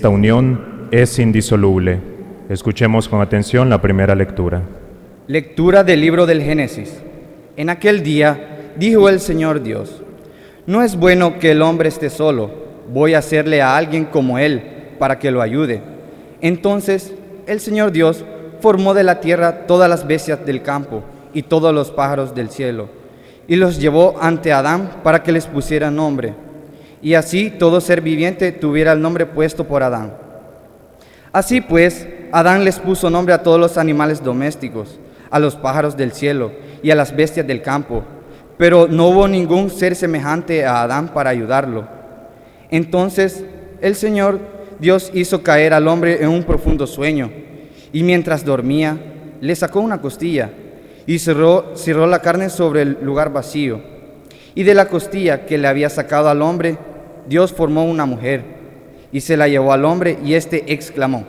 Esta unión es indisoluble. Escuchemos con atención la primera lectura. Lectura del libro del Génesis. En aquel día dijo el Señor Dios: no es bueno que el hombre esté solo, voy a hacerle a alguien como él, para que lo ayude. Entonces el Señor Dios formó de la tierra todas las bestias del campo y todos los pájaros del cielo, y los llevó ante Adán para que les pusiera nombre. Y así todo ser viviente tuviera el nombre puesto por Adán. Así pues, Adán les puso nombre a todos los animales domésticos, a los pájaros del cielo y a las bestias del campo, pero no hubo ningún ser semejante a Adán para ayudarlo. Entonces el Señor Dios hizo caer al hombre en un profundo sueño, y mientras dormía, le sacó una costilla y cerró la carne sobre el lugar vacío. Y de la costilla que le había sacado al hombre, Dios formó una mujer y se la llevó al hombre, y éste exclamó: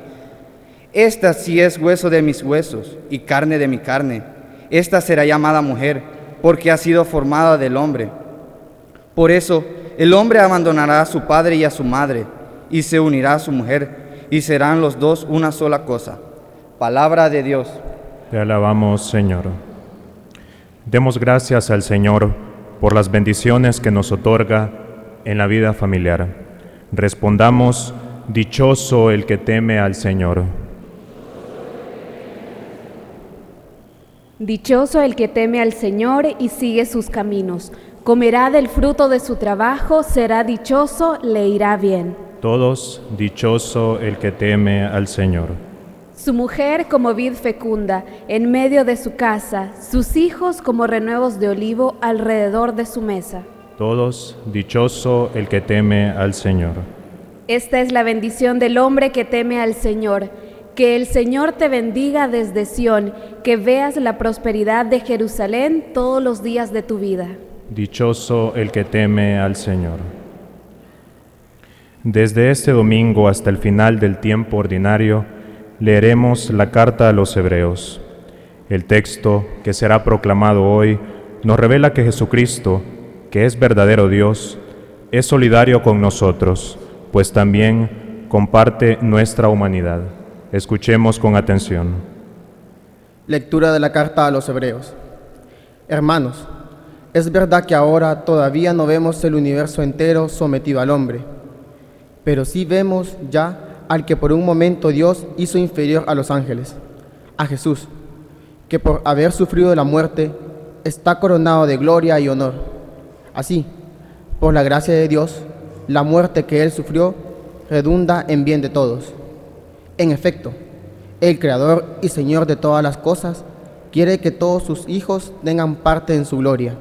esta sí es hueso de mis huesos y carne de mi carne. Esta será llamada mujer, porque ha sido formada del hombre. Por eso el hombre abandonará a su padre y a su madre, y se unirá a su mujer, y serán los dos una sola cosa. Palabra de Dios. Te alabamos, Señor. Demos gracias al Señor por las bendiciones que nos otorga en la vida familiar. Respondamos: dichoso el que teme al Señor. Dichoso el que teme al Señor y sigue sus caminos. Comerá del fruto de su trabajo, será dichoso, le irá bien. Todos, dichoso el que teme al Señor. Su mujer como vid fecunda en medio de su casa, sus hijos como renuevos de olivo alrededor de su mesa. Todos, dichoso el que teme al Señor. Esta es la bendición del hombre que teme al Señor. Que el Señor te bendiga desde Sión, que veas la prosperidad de Jerusalén todos los días de tu vida. Dichoso el que teme al Señor. Desde este domingo hasta el final del tiempo ordinario, leeremos la carta a los Hebreos. El texto que será proclamado hoy nos revela que Jesucristo, que es verdadero Dios, es solidario con nosotros, pues también comparte nuestra humanidad. Escuchemos con atención. Lectura de la carta a los Hebreos. Hermanos, es verdad que ahora todavía no vemos el universo entero sometido al hombre, pero sí vemos ya al que por un momento Dios hizo inferior a los ángeles, a Jesús, que por haber sufrido la muerte está coronado de gloria y honor. Así, por la gracia de Dios, la muerte que Él sufrió redunda en bien de todos. En efecto, el Creador y Señor de todas las cosas quiere que todos sus hijos tengan parte en su gloria.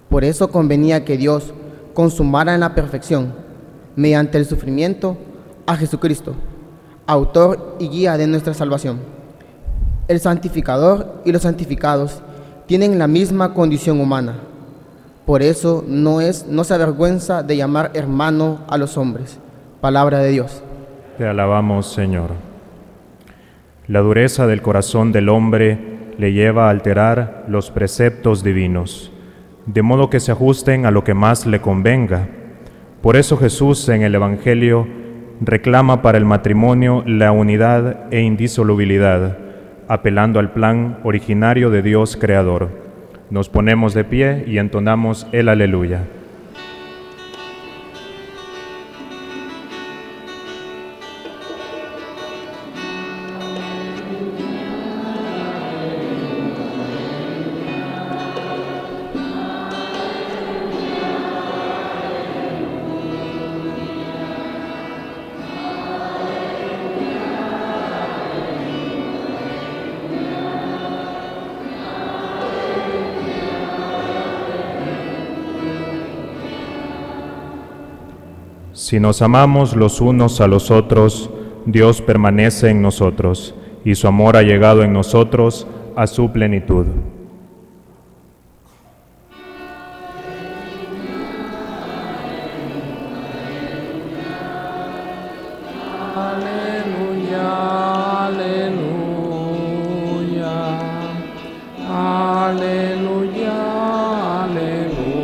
Por eso convenía que Dios consumara en la perfección, mediante el sufrimiento, a Jesucristo, autor y guía de nuestra salvación. El santificador y los santificados tienen la misma condición humana. Por eso no se avergüenza de llamar hermano a los hombres. Palabra de Dios. Te alabamos, Señor. La dureza del corazón del hombre le lleva a alterar los preceptos divinos, de modo que se ajusten a lo que más le convenga. Por eso Jesús en el Evangelio reclama para el matrimonio la unidad e indisolubilidad, apelando al plan originario de Dios Creador. Nos ponemos de pie y entonamos el Aleluya. Si nos amamos los unos a los otros, Dios permanece en nosotros, y su amor ha llegado en nosotros a su plenitud. Aleluya, aleluya, aleluya, aleluya,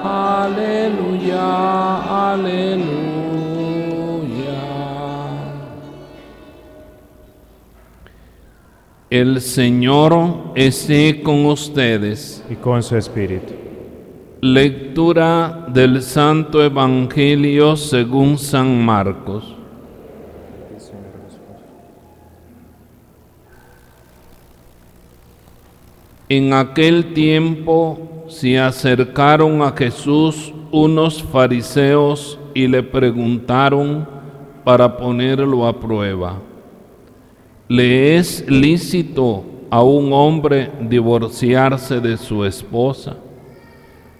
aleluya, aleluya. El Señor esté con ustedes. Y con su espíritu. Lectura del Santo Evangelio según San Marcos. En aquel tiempo se acercaron a Jesús unos fariseos y le preguntaron para ponerlo a prueba: ¿le es lícito a un hombre divorciarse de su esposa?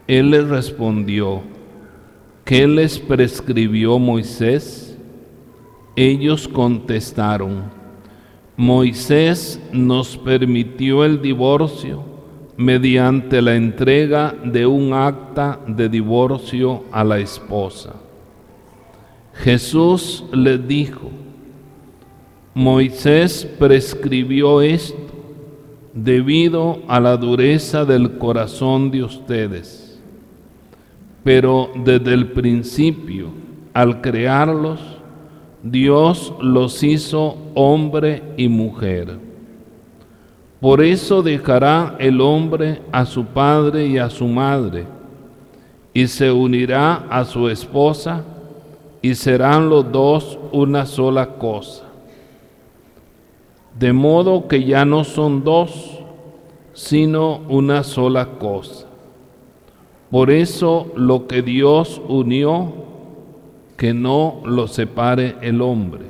Él les respondió: ¿qué les prescribió Moisés? Ellos contestaron: Moisés nos permitió el divorcio mediante la entrega de un acta de divorcio a la esposa. Jesús les dijo: Moisés prescribió esto debido a la dureza del corazón de ustedes. Pero desde el principio, al crearlos, Dios los hizo hombre y mujer. Por eso dejará el hombre a su padre y a su madre, y se unirá a su esposa, y serán los dos una sola cosa. De modo que ya no son dos, sino una sola cosa. Por eso lo que Dios unió, que no lo separe el hombre.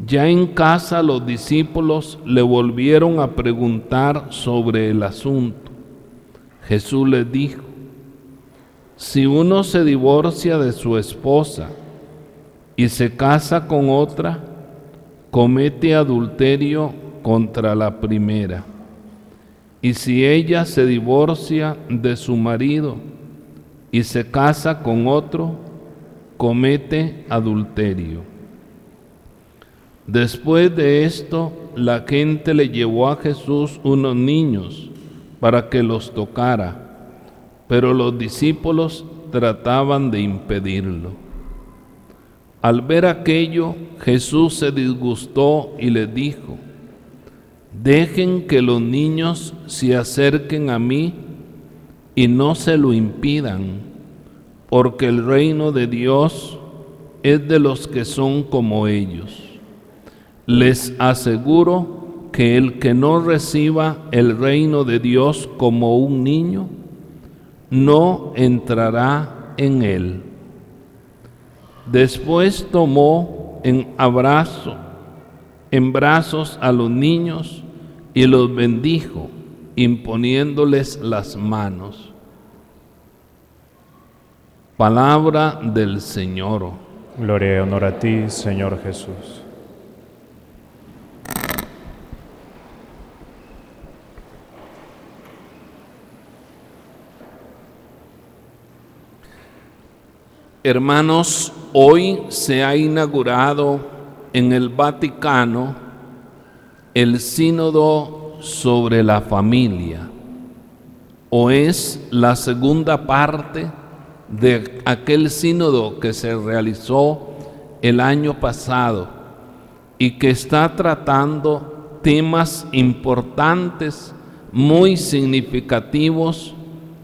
Ya en casa los discípulos le volvieron a preguntar sobre el asunto. Jesús les dijo: si uno se divorcia de su esposa y se casa con otra, comete adulterio contra la primera. Y si ella se divorcia de su marido y se casa con otro, comete adulterio. Después de esto, la gente le llevó a Jesús unos niños para que los tocara, pero los discípulos trataban de impedirlo. Al ver aquello, Jesús se disgustó y les dijo: dejen que los niños se acerquen a mí y no se lo impidan, porque el reino de Dios es de los que son como ellos. Les aseguro que el que no reciba el reino de Dios como un niño, no entrará en él. Después tomó en brazos a los niños y los bendijo, imponiéndoles las manos. Palabra del Señor. Gloria y honor a ti, Señor Jesús. Hermanos, hoy se ha inaugurado en el Vaticano el Sínodo sobre la Familia, o es la segunda parte de aquel sínodo que se realizó el año pasado y que está tratando temas importantes, muy significativos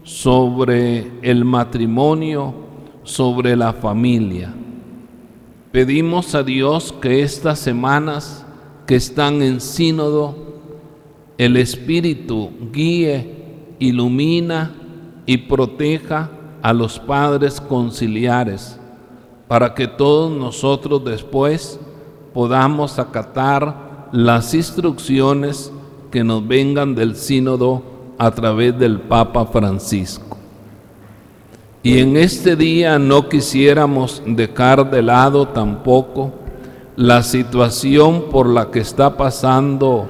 sobre el matrimonio, sobre la familia. Pedimos a Dios que estas semanas que están en sínodo, el Espíritu guíe, ilumina y proteja a los padres conciliares, para que todos nosotros después podamos acatar las instrucciones que nos vengan del sínodo a través del Papa Francisco. Y en este día no quisiéramos dejar de lado tampoco la situación por la que está pasando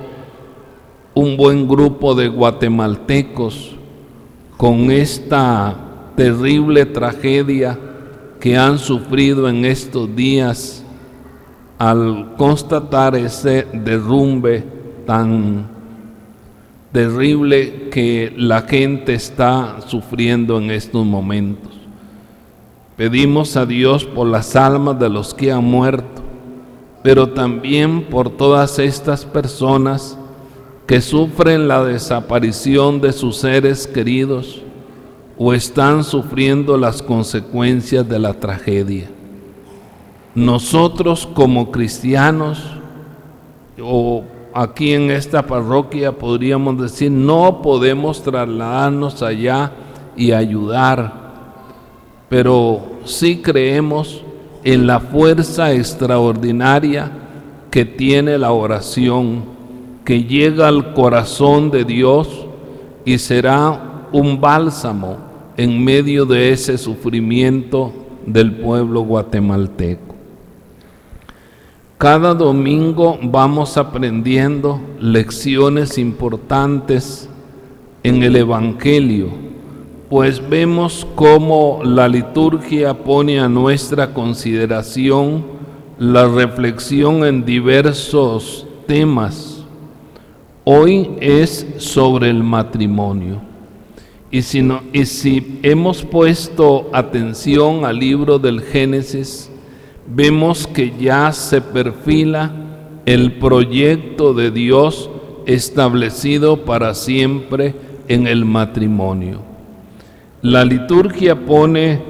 un buen grupo de guatemaltecos con esta terrible tragedia que han sufrido en estos días al constatar ese derrumbe tan terrible que la gente está sufriendo en estos momentos. Pedimos a Dios por las almas de los que han muerto, pero también por todas estas personas que sufren la desaparición de sus seres queridos o están sufriendo las consecuencias de la tragedia. Nosotros como cristianos, o aquí en esta parroquia podríamos decir, no podemos trasladarnos allá y ayudar, pero sí creemos en la fuerza extraordinaria que tiene la oración, que llega al corazón de Dios y será un bálsamo en medio de ese sufrimiento del pueblo guatemalteco. Cada domingo vamos aprendiendo lecciones importantes en el Evangelio, pues vemos cómo la liturgia pone a nuestra consideración la reflexión en diversos temas. Hoy es sobre el matrimonio. Y si hemos puesto atención al libro del Génesis, vemos que ya se perfila el proyecto de Dios establecido para siempre en el matrimonio. La liturgia pone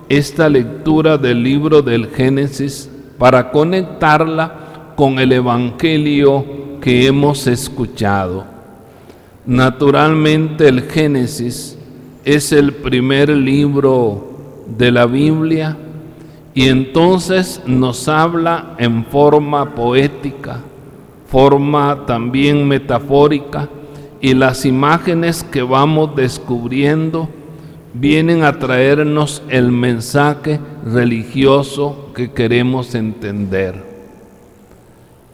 esta lectura del libro del Génesis para conectarla con el Evangelio que hemos escuchado. Naturalmente el Génesis es el primer libro de la Biblia y entonces nos habla en forma poética, forma también metafórica, y las imágenes que vamos descubriendo vienen a traernos el mensaje religioso que queremos entender.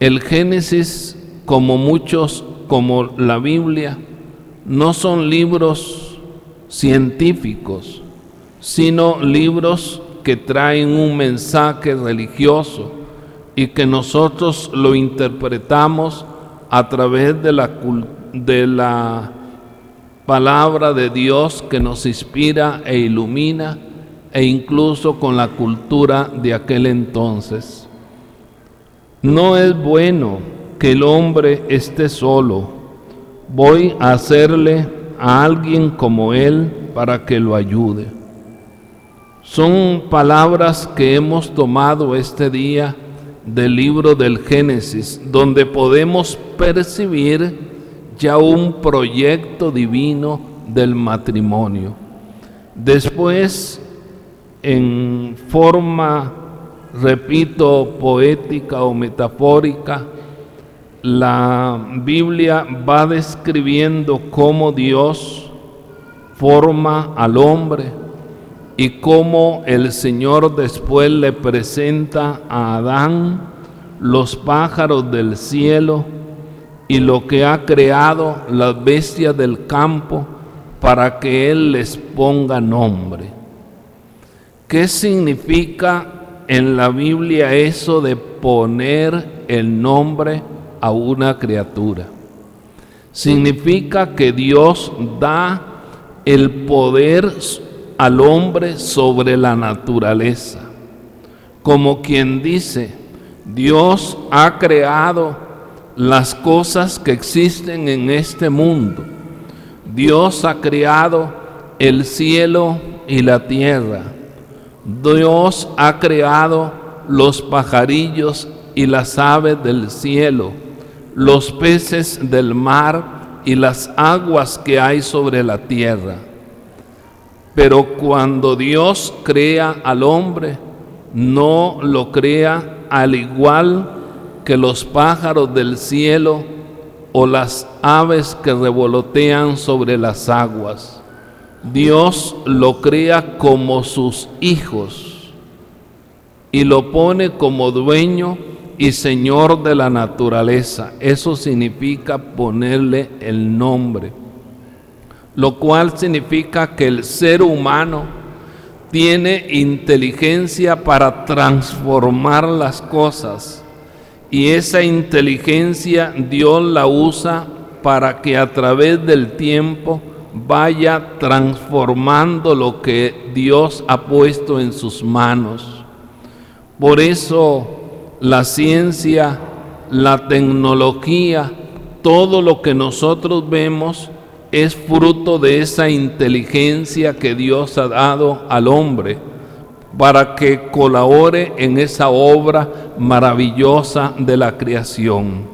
El Génesis, como la Biblia, no son libros científicos, sino libros que traen un mensaje religioso y que nosotros lo interpretamos a través de la palabra de Dios que nos inspira e ilumina, e incluso con la cultura de aquel entonces. No es bueno que el hombre esté solo. Voy a hacerle a alguien como él para que lo ayude. Son palabras que hemos tomado este día del libro del Génesis, donde podemos percibir ya un proyecto divino del matrimonio. Después, en forma, repito, poética o metafórica, la Biblia va describiendo cómo Dios forma al hombre y cómo el Señor después le presenta a Adán los pájaros del cielo y lo que ha creado, las bestias del campo, para que Él les ponga nombre. ¿Qué significa en la Biblia eso de poner el nombre a una criatura? Significa que Dios da el poder al hombre sobre la naturaleza. Como quien dice, Dios ha creado las cosas que existen en este mundo. Dios ha creado el cielo y la tierra. Dios ha creado los pajarillos y las aves del cielo, los peces del mar y las aguas que hay sobre la tierra. Pero cuando Dios crea al hombre, no lo crea al igual que los pájaros del cielo o las aves que revolotean sobre las aguas. Dios lo crea como sus hijos y lo pone como dueño y señor de la naturaleza. Eso significa ponerle el nombre, lo cual significa que el ser humano tiene inteligencia para transformar las cosas, y esa inteligencia Dios la usa para que a través del tiempo vaya transformando lo que Dios ha puesto en sus manos. Por eso la ciencia, la tecnología, todo lo que nosotros vemos es fruto de esa inteligencia que Dios ha dado al hombre para que colabore en esa obra maravillosa de la creación.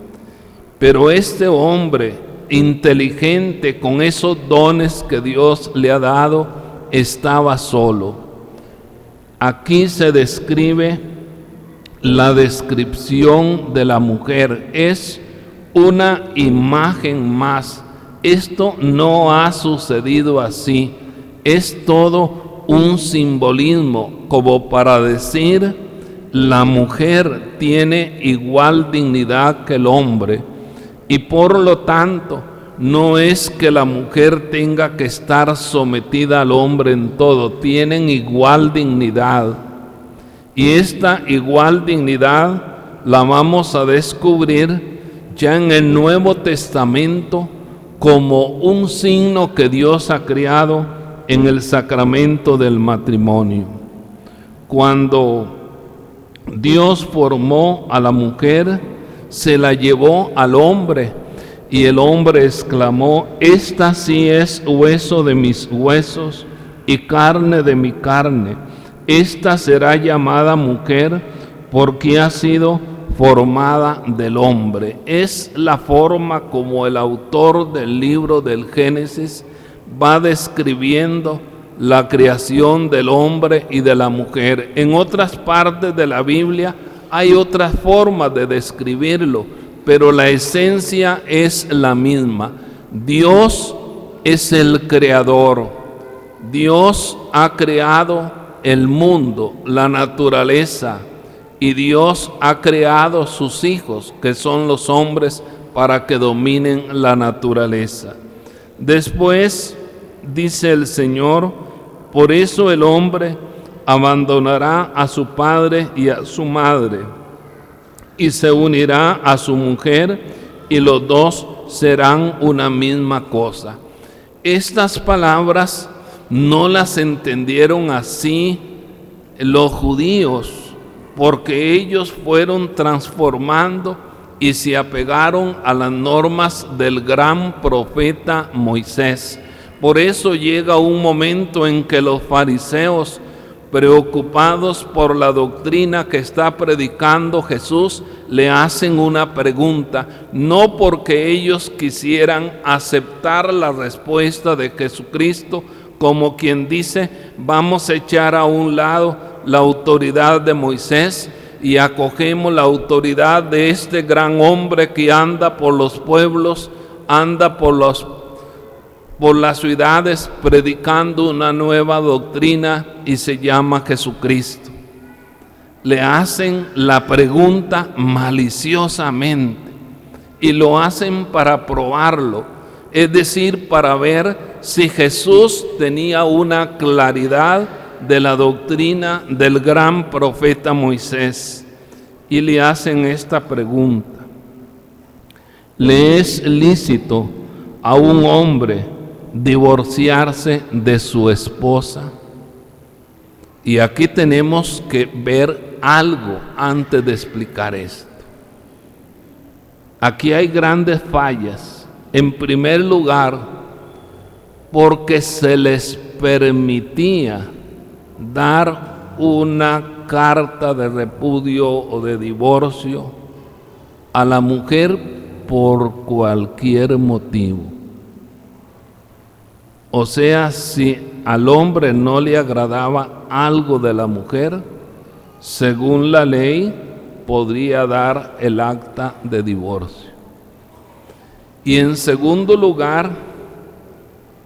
Pero este hombre inteligente, con esos dones que Dios le ha dado, estaba solo. Aquí se describe la descripción de la mujer. Es una imagen más. Esto no ha sucedido así. Es todo un simbolismo, como para decir, la mujer tiene igual dignidad que el hombre, y por lo tanto no es que la mujer tenga que estar sometida al hombre en todo, tienen igual dignidad. Y esta igual dignidad la vamos a descubrir ya en el Nuevo Testamento como un signo que Dios ha creado en el sacramento del matrimonio. Cuando Dios formó a la mujer, se la llevó al hombre, y el hombre exclamó: esta sí es hueso de mis huesos y carne de mi carne. Esta será llamada mujer porque ha sido formada del hombre. Es la forma como el autor del libro del Génesis va describiendo la creación del hombre y de la mujer. En otras partes de la Biblia hay otras formas de describirlo, pero la esencia es la misma. Dios es el creador. Dios ha creado el mundo, la naturaleza, y Dios ha creado sus hijos, que son los hombres, para que dominen la naturaleza. Después dice el Señor: por eso el hombre abandonará a su padre y a su madre, y se unirá a su mujer, y los dos serán una misma cosa. Estas palabras no las entendieron así los judíos, porque ellos fueron transformando y se apegaron a las normas del gran profeta Moisés. Por eso llega un momento en que los fariseos, preocupados por la doctrina que está predicando Jesús, le hacen una pregunta, no porque ellos quisieran aceptar la respuesta de Jesucristo, como quien dice: vamos a echar a un lado la autoridad de Moisés y acogemos la autoridad de este gran hombre que anda por los pueblos, anda por las ciudades predicando una nueva doctrina y se llama Jesucristo. Le hacen la pregunta maliciosamente y lo hacen para probarlo, es decir, para ver si Jesús tenía una claridad de la doctrina del gran profeta Moisés. Y le hacen esta pregunta: ¿le es lícito a un hombre divorciarse de su esposa? Y aquí tenemos que ver algo antes de explicar esto. Aquí hay grandes fallas. En primer lugar, porque se les permitía dar una carta de repudio o de divorcio a la mujer por cualquier motivo. O sea, si al hombre no le agradaba algo de la mujer, según la ley, podría dar el acta de divorcio. Y en segundo lugar,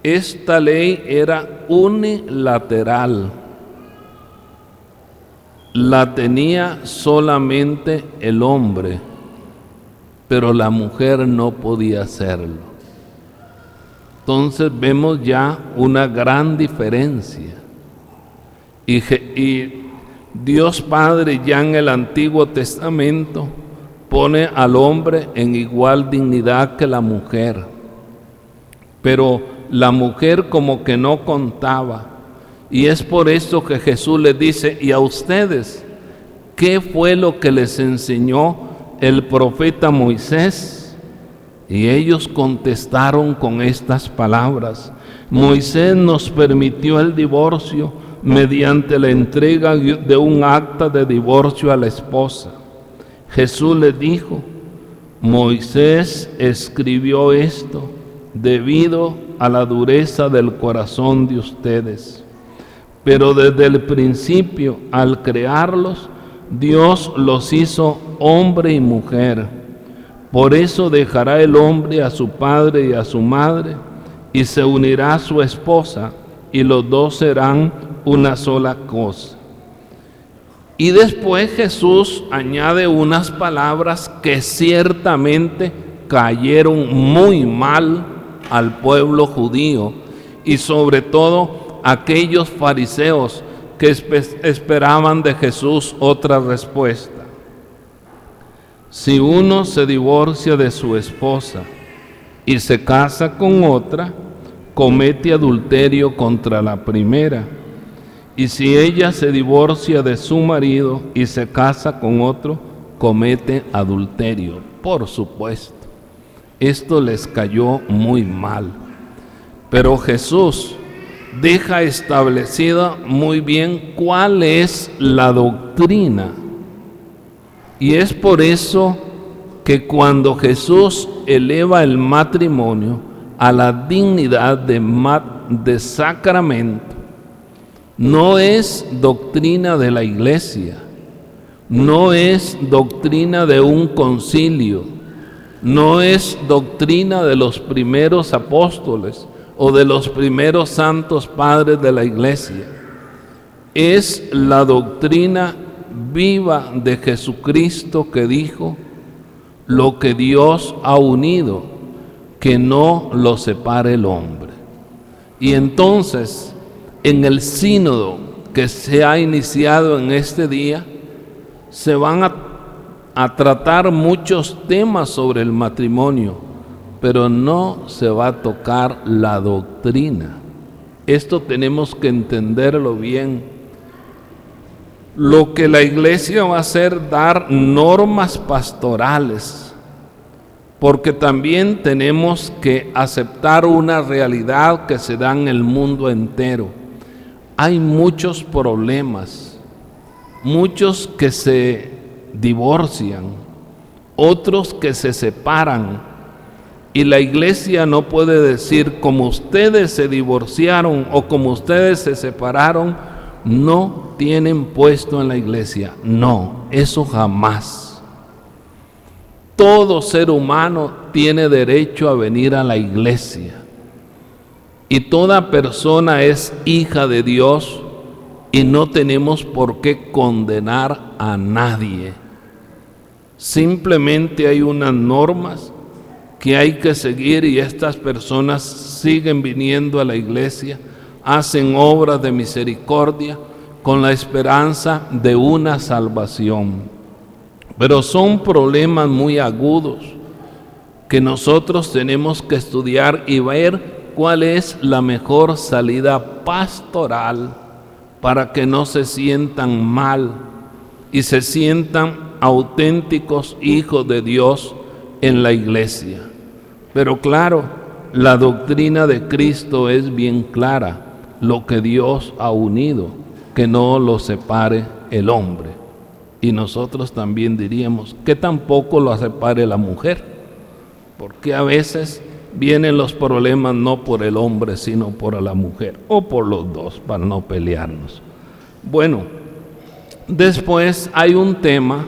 esta ley era unilateral. La tenía solamente el hombre, pero la mujer no podía hacerlo. Entonces vemos ya una gran diferencia. Y Dios Padre ya en el Antiguo Testamento pone al hombre en igual dignidad que la mujer. Pero la mujer como que no contaba. Y es por eso que Jesús les dice: ¿y a ustedes qué fue lo que les enseñó el profeta Moisés? Y ellos contestaron con estas palabras: Moisés nos permitió el divorcio mediante la entrega de un acta de divorcio a la esposa. Jesús les dijo: Moisés escribió esto debido a la dureza del corazón de ustedes. Pero desde el principio, al crearlos, Dios los hizo hombre y mujer. Por eso dejará el hombre a su padre y a su madre, y se unirá a su esposa, y los dos serán una sola cosa. Y después Jesús añade unas palabras que ciertamente cayeron muy mal al pueblo judío y sobre todo a aquellos fariseos que esperaban de Jesús otra respuesta. Si uno se divorcia de su esposa y se casa con otra, comete adulterio contra la primera. Y si ella se divorcia de su marido y se casa con otro, comete adulterio. Por supuesto, esto les cayó muy mal. Pero Jesús deja establecida muy bien cuál es la doctrina. Y es por eso que cuando Jesús eleva el matrimonio a la dignidad de sacramento, no es doctrina de la iglesia, no es doctrina de un concilio, no es doctrina de los primeros apóstoles o de los primeros santos padres de la iglesia. Es la doctrina viva de Jesucristo que dijo: lo que Dios ha unido, que no lo separe el hombre. Y entonces, en el sínodo que se ha iniciado en este día, se van a tratar muchos temas sobre el matrimonio, pero no se va a tocar la doctrina. Esto tenemos que entenderlo bien. Lo que la iglesia va a hacer, dar normas pastorales, porque también tenemos que aceptar una realidad que se da en el mundo entero. Hay muchos problemas, muchos que se divorcian, otros que se separan, y la iglesia no puede decir: como ustedes se divorciaron o como ustedes se separaron, no tienen puesto en la iglesia. No, eso jamás. Todo ser humano tiene derecho a venir a la iglesia. Y toda persona es hija de Dios y no tenemos por qué condenar a nadie. Simplemente hay unas normas que hay que seguir y estas personas siguen viniendo a la iglesia, hacen obras de misericordia con la esperanza de una salvación. Pero son problemas muy agudos que nosotros tenemos que estudiar y ver cuál es la mejor salida pastoral para que no se sientan mal y se sientan auténticos hijos de Dios en la iglesia. Pero claro, la doctrina de Cristo es bien clara: lo que Dios ha unido, que no lo separe el hombre. Y nosotros también diríamos que tampoco lo separe la mujer, porque a veces vienen los problemas no por el hombre, sino por la mujer, o por los dos, para no pelearnos. Bueno, después hay un tema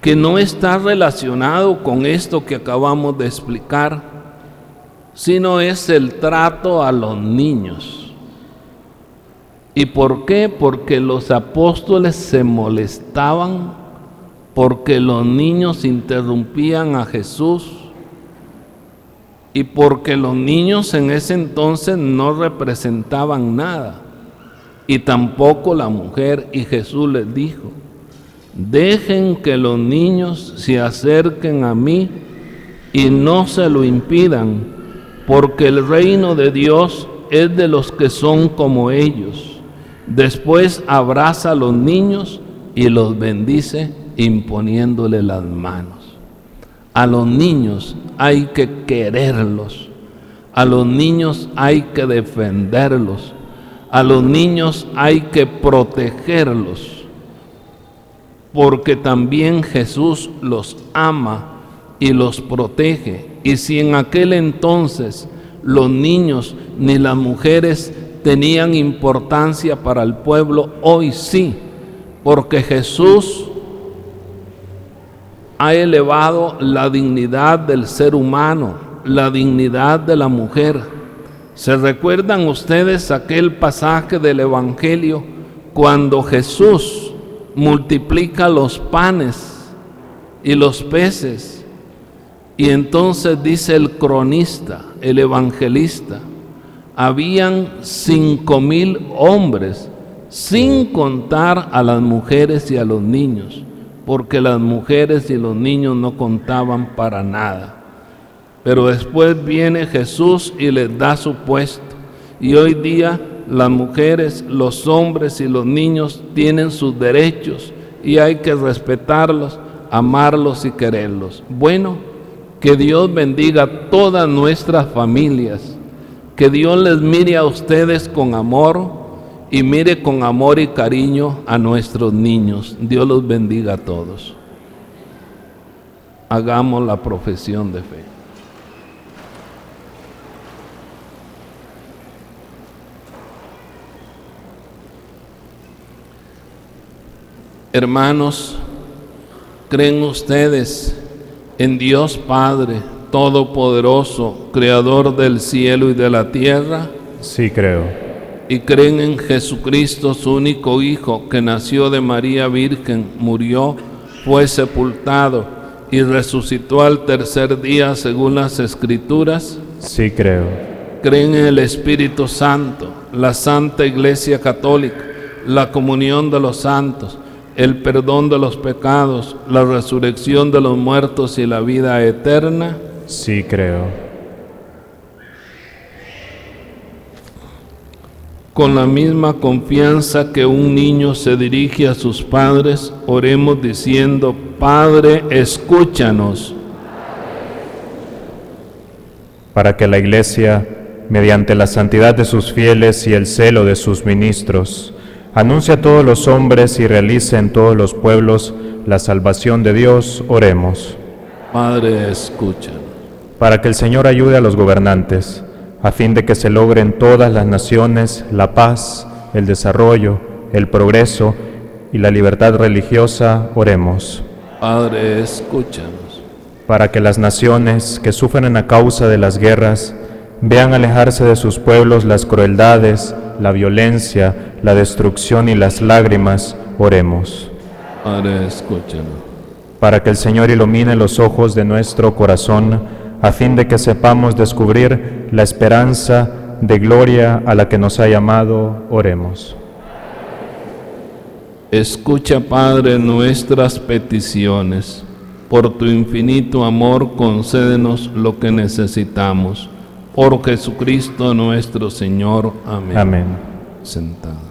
que no está relacionado con esto que acabamos de explicar, sino es el trato a los niños. ¿Y por qué? Porque los apóstoles se molestaban porque los niños interrumpían a Jesús y porque los niños en ese entonces no representaban nada, y tampoco la mujer. Y Jesús les dijo: dejen que los niños se acerquen a mí y no se lo impidan, porque el reino de Dios es de los que son como ellos. Después abraza a los niños y los bendice imponiéndole las manos. A los niños hay que quererlos, a los niños hay que defenderlos, a los niños hay que protegerlos, porque también Jesús los ama y los protege. Y si en aquel entonces los niños ni las mujeres tenían importancia para el pueblo, hoy sí, porque Jesús ha elevado la dignidad del ser humano, la dignidad de la mujer. ¿Se recuerdan ustedes aquel pasaje del Evangelio cuando Jesús multiplica los panes y los peces? Y entonces dice el cronista, el evangelista, habían 5,000 hombres, sin contar a las mujeres y a los niños, porque las mujeres y los niños no contaban para nada. Pero después viene Jesús y les da su puesto. Y hoy día las mujeres, los hombres y los niños tienen sus derechos y hay que respetarlos, amarlos y quererlos. Bueno, que Dios bendiga todas nuestras familias, que Dios les mire a ustedes con amor y mire con amor y cariño a nuestros niños. Dios los bendiga a todos. Hagamos la profesión de fe. Hermanos, ¿creen ustedes en Dios Padre Todopoderoso, Creador del cielo y de la tierra? Sí creo. ¿Y creen en Jesucristo, su único Hijo, que nació de María Virgen, murió, fue sepultado y resucitó al tercer día según las Escrituras? Sí creo. ¿Creen en el Espíritu Santo, la Santa Iglesia Católica, la comunión de los santos, el perdón de los pecados, la resurrección de los muertos y la vida eterna? Sí creo. Con la misma confianza que un niño se dirige a sus padres, oremos diciendo: Padre, escúchanos. Para que la Iglesia, mediante la santidad de sus fieles y el celo de sus ministros, anuncie a todos los hombres y realice en todos los pueblos la salvación de Dios, oremos. Padre, escúchanos. Para que el Señor ayude a los gobernantes, a fin de que se logre en todas las naciones la paz, el desarrollo, el progreso y la libertad religiosa, oremos. Padre, escúchanos. Para que las naciones que sufren a causa de las guerras vean alejarse de sus pueblos las crueldades, la violencia, la destrucción y las lágrimas, oremos. Padre, escúchanos. Para que el Señor ilumine los ojos de nuestro corazón, a fin de que sepamos descubrir la esperanza de gloria a la que nos ha llamado, oremos. Escucha, Padre, nuestras peticiones. Por tu infinito amor, concédenos lo que necesitamos. Por Jesucristo nuestro Señor. Amén. Amén. Sentados.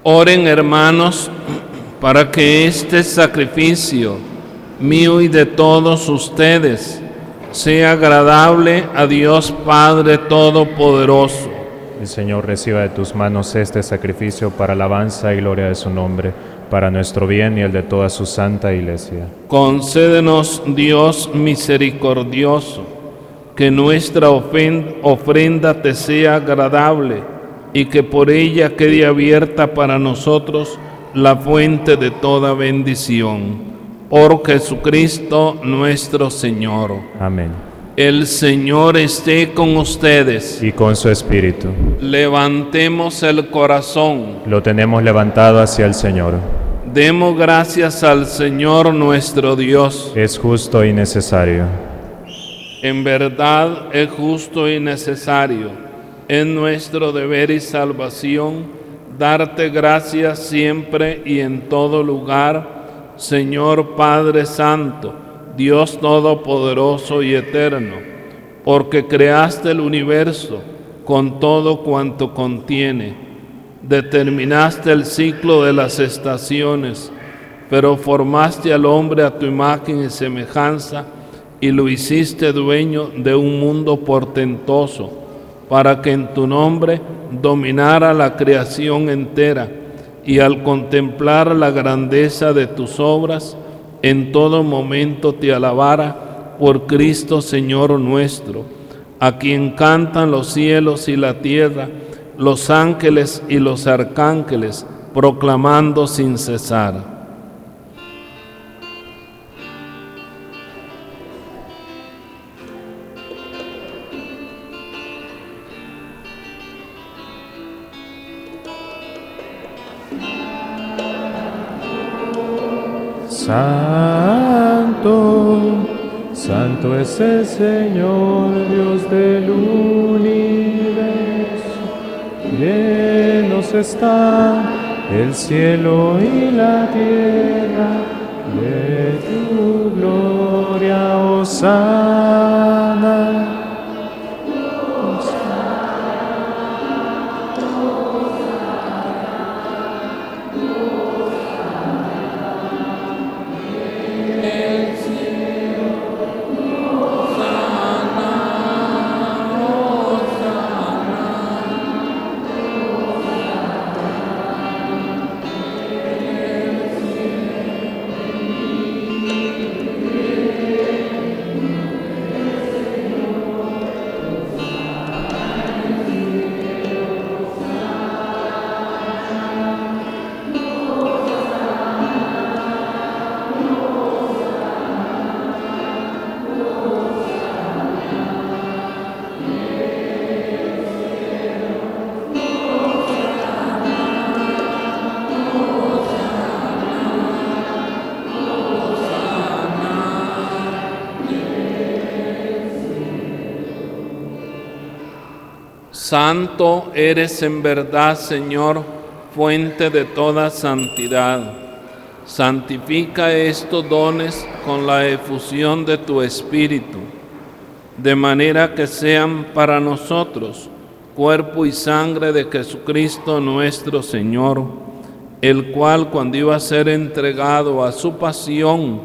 Oren, hermanos, para que este sacrificio mío y de todos ustedes sea agradable a Dios Padre Todopoderoso. El Señor reciba de tus manos este sacrificio para alabanza y gloria de su nombre, para nuestro bien y el de toda su santa Iglesia. Concédenos, Dios misericordioso, que nuestra ofrenda te sea agradable y que por ella quede abierta para nosotros la fuente de toda bendición. Por Jesucristo nuestro Señor. Amén. El Señor esté con ustedes. Y con su espíritu. Levantemos el corazón. Lo tenemos levantado hacia el Señor. Demos gracias al Señor nuestro Dios. Es justo y necesario. En verdad es justo y necesario. Es nuestro deber y salvación darte gracias siempre y en todo lugar, Señor Padre Santo, Dios Todopoderoso y Eterno, porque creaste el universo con todo cuanto contiene. Determinaste el ciclo de las estaciones, pero formaste al hombre a tu imagen y semejanza y lo hiciste dueño de un mundo portentoso, para que en tu nombre dominara la creación entera y al contemplar la grandeza de tus obras, en todo momento te alabara por Cristo Señor nuestro, a quien cantan los cielos y la tierra, los ángeles y los arcángeles, proclamando sin cesar. Santo, santo es el Señor, Dios del universo. Llenos está el cielo y la tierra de tu gloria, Hosana. Santo eres en verdad, Señor, fuente de toda santidad. Santifica estos dones con la efusión de tu Espíritu, de manera que sean para nosotros cuerpo y sangre de Jesucristo nuestro Señor, el cual, cuando iba a ser entregado a su pasión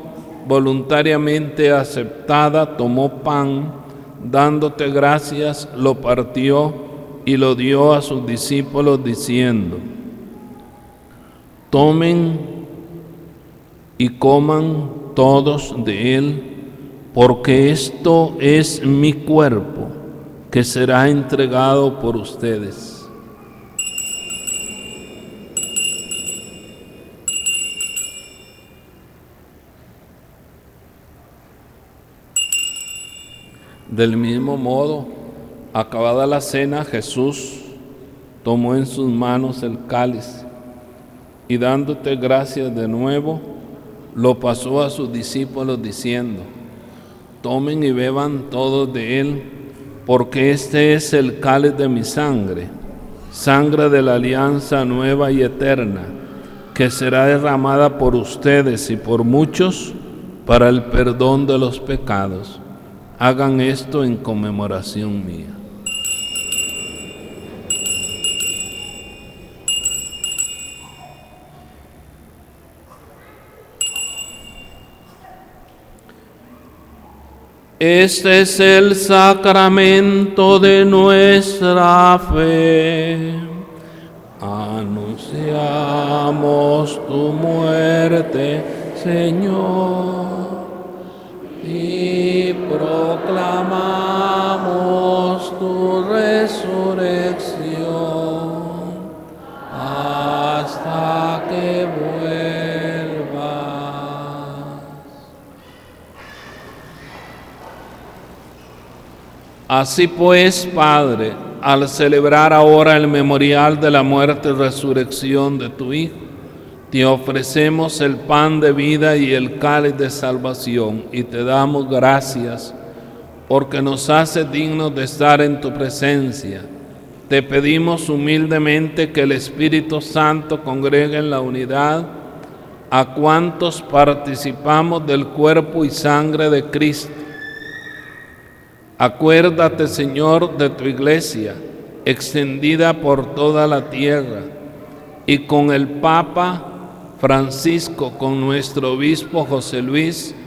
voluntariamente aceptada, tomó pan, dándote gracias, lo partió y lo dio a sus discípulos diciendo: tomen y coman todos de él, porque esto es mi cuerpo, que será entregado por ustedes. Del mismo modo, acabada la cena, Jesús tomó en sus manos el cáliz y dándote gracias de nuevo, lo pasó a sus discípulos diciendo: tomen y beban todos de él, porque este es el cáliz de mi sangre, sangre de la alianza nueva y eterna, que será derramada por ustedes y por muchos para el perdón de los pecados. Hagan esto en conmemoración mía. Este es el sacramento de nuestra fe. Anunciamos tu muerte, Señor, y proclamamos tu resurrección hasta que vuelvas. Así pues, Padre, al celebrar ahora el memorial de la muerte y resurrección de tu Hijo, te ofrecemos el pan de vida y el cáliz de salvación, y te damos gracias porque nos hace dignos de estar en tu presencia. Te pedimos humildemente que el Espíritu Santo congregue en la unidad a cuantos participamos del cuerpo y sangre de Cristo. Acuérdate, Señor, de tu iglesia, extendida por toda la tierra, y con el Papa Francisco, con nuestro obispo José Luis,